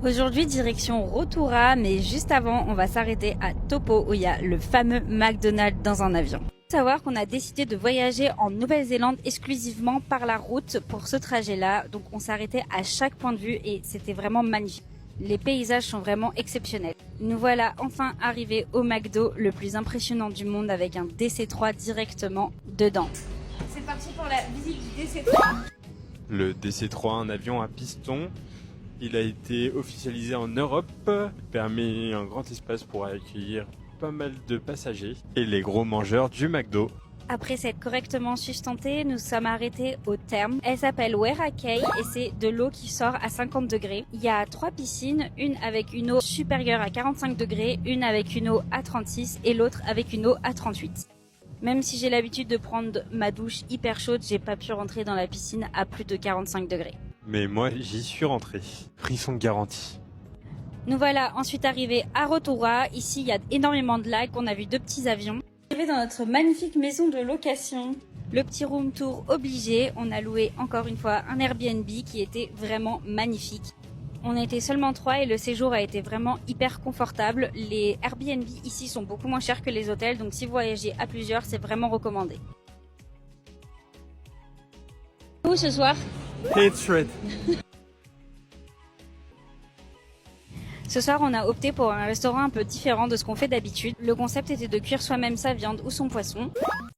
Aujourd'hui, direction Rotorua, mais juste avant, on va s'arrêter à Taupo où il y a le fameux McDonald's dans un avion. Faut savoir qu'on a décidé de voyager en Nouvelle-Zélande exclusivement par la route pour ce trajet-là. Donc on s'est arrêté à chaque point de vue et c'était vraiment magnifique. Les paysages sont vraiment exceptionnels. Nous voilà enfin arrivés au McDo, le plus impressionnant du monde avec un DC-3 directement dedans. C'est parti pour la visite du DC-3. Le DC-3, un avion à piston. Il a été officialisé en Europe, permet un grand espace pour accueillir pas mal de passagers et les gros mangeurs du McDo. Après s'être correctement sustenté, nous sommes arrêtés au terme. Elle s'appelle Wera Kei et c'est de l'eau qui sort à 50 degrés. Il y a 3 piscines, une avec une eau supérieure à 45 degrés, une avec une eau à 36 et l'autre avec une eau à 38. Même si j'ai l'habitude de prendre ma douche hyper chaude, j'ai pas pu rentrer dans la piscine à plus de 45 degrés. Mais moi, j'y suis rentré. Prix sont garantis. Nous voilà ensuite arrivés à Rotorua. Ici, il y a énormément de lacs. On a vu 2 petits avions. Arrivé dans notre magnifique maison de location. Le petit room tour obligé. On a loué encore une fois un Airbnb qui était vraiment magnifique. On était seulement 3 et le séjour a été vraiment hyper confortable. Les Airbnb ici sont beaucoup moins chers que les hôtels. Donc si vous voyagez à plusieurs, c'est vraiment recommandé. Où ce soir? Hatred. Ce soir, on a opté pour un restaurant un peu différent de ce qu'on fait d'habitude. Le concept était de cuire soi-même sa viande ou son poisson.